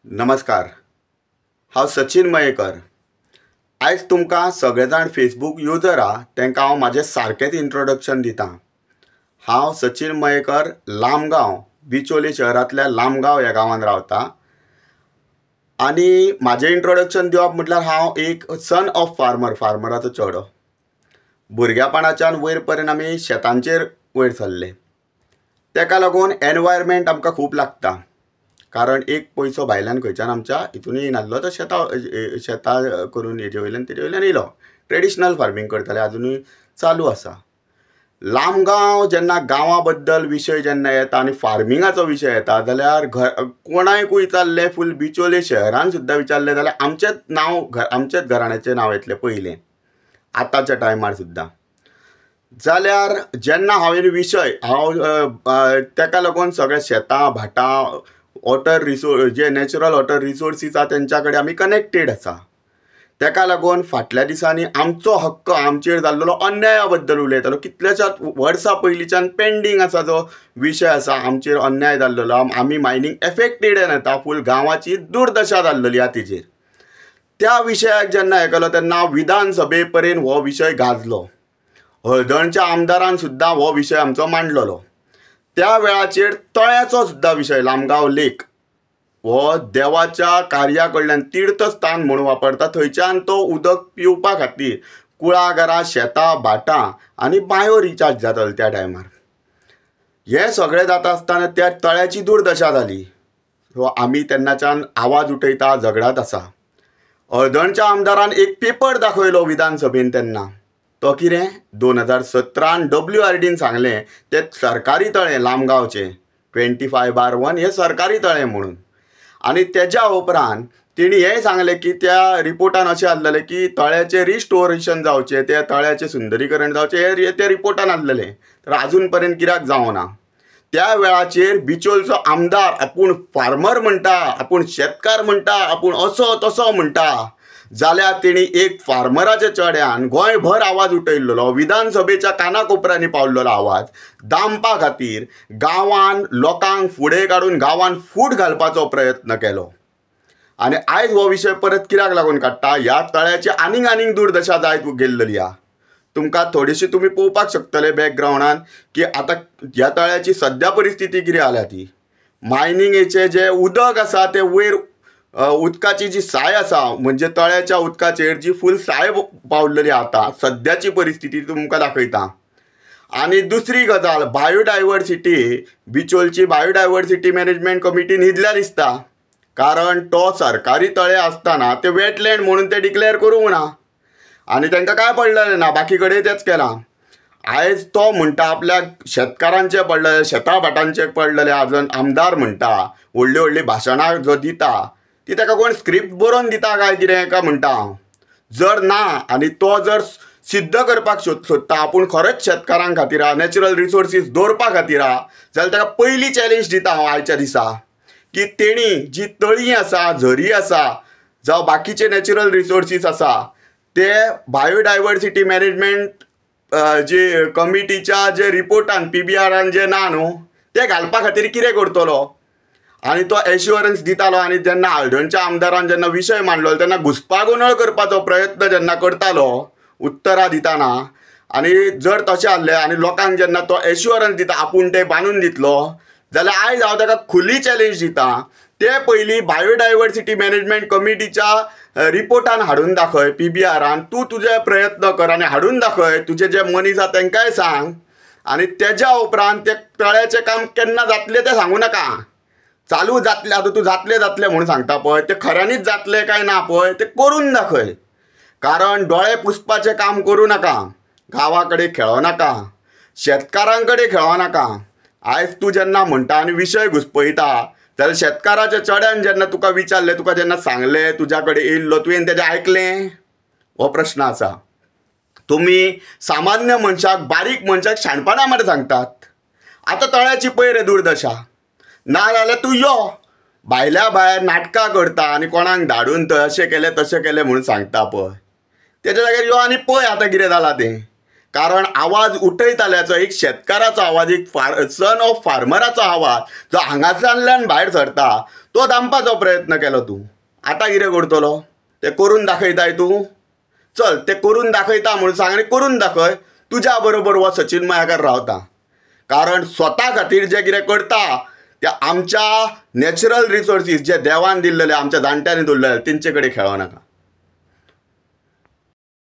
नमस्कार. हांव सचिन मयेकर. आयज तुमकां सगळे जाण फेसबूक यूजर आहा तांकां हांव म्हाजें सारकेंच इंट्रोडक्शन दितां. हांव सचिन मयेकर लामगांव बिचोले शहरांतल्या लामगांव ह्या गांवांत रावतां. आनी म्हाजें इंट्रोडक्शन दिवप म्हटल्यार हांव एक सन ऑफ फार्मराचो चेडो. भुरग्यापणाच्यान वयर पर्यंत आमी शेतांचेर वयर सरले. ताका लागून एनवायरमेंट आमकां खूब लागता. कारण एक पयसो भायल्यान खंयच्यान आमच्या हितून येयनासलो तो शेतां करून तेजे वयल्यान येयलो. ट्रेडिशनल फार्मींग करताले, अजुनूय चालू आसा. लामगांव जेन्ना गांवा बद्दल विशय जेन्ना येता आनी फार्मिंगाचो विशय येता जाल्यार कोणाकूय विचारलें, फूल बिचोले शहरान सुद्दां विचारलें जाल्यार आमचेच घराण्याचें नांव येतलें पयलें आतांच्या टायमार सुद्दां. जाल्यार जेन्ना हांवें विशय ताका लागून सगळे शेतां भाटां वॉटर रिसोर्स जे नॅचरल वॉटर रिसोर्सीस आसा तेंच्या कडेन आमी कनेक्टेड आसा. ताका लागून फाटल्या दिसांनी आमचो हक्क आमचेर जाल्लो अन्याया बद्दल उलयतालो. कितल्याशाच वर्सां पयलींच्यान पेंडींग आसा जो विशय आसा आमचेर अन्याय जाल्लो. आमी मायनींग एफेक्टेड येता, फूल गांवाची दुर्दशा जाल्ली आहा तेजेर. त्या विशयाक जेन्ना हें केलो तेन्ना विधानसभे पर्यंत हो विशय गाजलो. हळदणच्या आमदारान सुद्दां हो विशय आमचो मांडलेलो. त्या वेळाचेर तळ्याचो सुद्दां विशय लामगांव लेक हो देवाच्या कार्या कडल्यान तीर्थस्थान म्हणून वापरता. थंयच्यान तो उदक पिवपा खातीर कुळागरां, शेतां, भाटां आनी बांयो रिचार्ज जाताल्यो त्या टायमार. हें सगळें जाता आसतना त्या तळ्याची दुर्दशा जाली. सो आमी तेन्नाच्यान आवाज उठयता, झगडात आसा. हळदणच्या आमदारान एक पेपर दाखयलो विधानसभेन तेन्ना. तो कितें 2017 WRDन सांगलें तें सरकारी तळें लामगांवचें 25/1 हें सरकारी तळें म्हणून. आनी तेज्या उपरांत तेणी हेंय सांगलें की त्या रिपोर्टान अशें आसलेलें की तळ्याचें रिस्टोरेशन जावचें, त्या तळ्याचें सुंदरीकरण जावचें हें त्या रिपोर्टान आसलेलें. तर आजून पर्यंत कित्याक जावना. त्या वेळाचेर बिचोलचो आमदार आपूण फार्मर म्हणटा, आपूण शेतकार म्हणटा, आपूण असो तसो म्हणटा. जाल्यार तेणी एक फार्मराच्या चेड्यान गोंयभर आवाज उठयल्लो, विधानसभेच्या कानाकोपऱ्यांनी पावल्लो आवाज दामपा खातीर गांवान लोकांक फुडें काडून गांवान फूट घालपाचो प्रयत्न केलो. आनी आयज हो विशय परत कित्याक लागून काडटा, ह्या तळ्याची आनीक दुर्दशा जायत गेल्ली आहा. तुमकां थोडीशी तुमी पळोवपाक शकतले बॅकग्रावंडान की आतां ह्या तळ्याची सद्या परिस्थिती कितें जाल्या ती. मायनिंगेचें जें उदक आसा तें वयर उदकाची जी साय आसा म्हणजे तळ्याच्या उदकाचेर जी फूल साय पावलेली आतां सद्याची परिस्थिती तुमकां दाखयता. आनी दुसरी गजाल बायोडायवर्सिटी, बिचोलची बायोडायवर्सिटी मॅनेजमेंट कमिटी न्हिदल्या दिसता. कारण तो सरकारी तळें आसतना ते वेटलँड म्हणून ते डिक्लेअर करूंक ना आनी तांकां काय पडलेलें ना, बाकी कडेन तेच केलां. आयज तो म्हणटा आपल्या शेतकारांचे पडलेले, शेतां भाटांचे पडलेले, आमदार म्हणटा, व्हडलीं भाशणां जो दिता ती ताका कोण स्क्रिप्ट बरोवन दिता काय कितें काय म्हणटा हांव. जर ना आनी तो जर सिद्ध करपाक सोदता आपूण खरेंच शेतकारां खातीर नॅचरल रिसोर्सीस दवरपा खातीर जाल्यार ताका पयली चॅलेंज दिता हांव आयच्या दिसा की तेणी जी तळीं आसा, झरी आसा, जावं बाकीचे नॅचरल रिसोर्सीस आसा ते बायोडायवर्सिटी मॅनेजमेंट जे कमिटीच्या जे रिपोर्टान PBRन जे ना न्हू ते घालपा खातीर कितें करतलो. आनी तो एश्युरन्स दितालो. आनी जेन्ना हळदणच्या आमदारान जेन्ना विशय मांडलो तेन्ना घुसपागोंदळ करपाचो प्रयत्न जेन्ना करतालो उत्तरां दितना, आनी जर तशें आसलें आनी लोकांक जेन्ना तो एश्युरन्स दिता आपूण तें बांदून दितलो जाल्यार आयज हांव ताका खुली चॅलेंज दिता. ते पयलीं बायोडायवर्सिटी मॅनेजमेंट कमिटीच्या रिपोर्टान हाडून दाखय, PBRन तूं तुजे प्रयत्न कर आनी हाडून दाखय. तुजे जे मनीस आसा तांकांय सांग. आनी तेज्या उपरांत तें तळ्याचें काम केन्ना जातलें तें सांगूं नाका. चालू जातलें, आतां तूं जातलें म्हणून सांगता पळय तें खऱ्यांनीच जातलें काय ना पळय तें करून दाखय. कारण दोळे पुसपाचें काम करूं नाका, गांवा कडेन खेळो नाका, शेतकारां कडेन खेळो नाका. आयज तूं जेन्ना म्हणटा आनी विशय घुसपयता जाल्यार शेतकाराच्या चेड्यान जेन्ना तुका विचारलें, तुका जेन्ना सांगलें, तुज्या कडेन येयल्लो, तुवें तेजें आयकलें? हो प्रश्न आसा. तुमी सामान्य मनशाक, बारीक मनशाक शाणपणां मरे सांगतात. आतां तळ्याची पळय रे दुर्दशा. ना जाल्यार तूं यो भायल्या भायर नाटकां करता आनी कोणाक धाडून थंय अशें केलें तशें केलें म्हणून सांगता पळय. तेज्या जाग्यार यो आनी पळय आतां कितें जालां तें. कारण आवाज उठयताल्याचो एक शेतकाराचो आवाज, एक सन ऑफ फार्मराचो आवाज जो हांगासरल्यान भायर सरता तो दामपाचो प्रयत्न केलो तूं. आतां कितें करतलो? तें करून दाखयताय तूं? चल तें करून दाखयता म्हणून सांग आनी करून दाखय. तुज्या बरोबर हो सचिन मयाकार रावता. कारण स्वता खातीर जें कितें करता तें आमच्या नॅचरल रिसोर्सीस जे देवान दिल्लेले, आमच्या जाणट्यांनी दवरलेले, तेंचे कडेन खेळो नाका.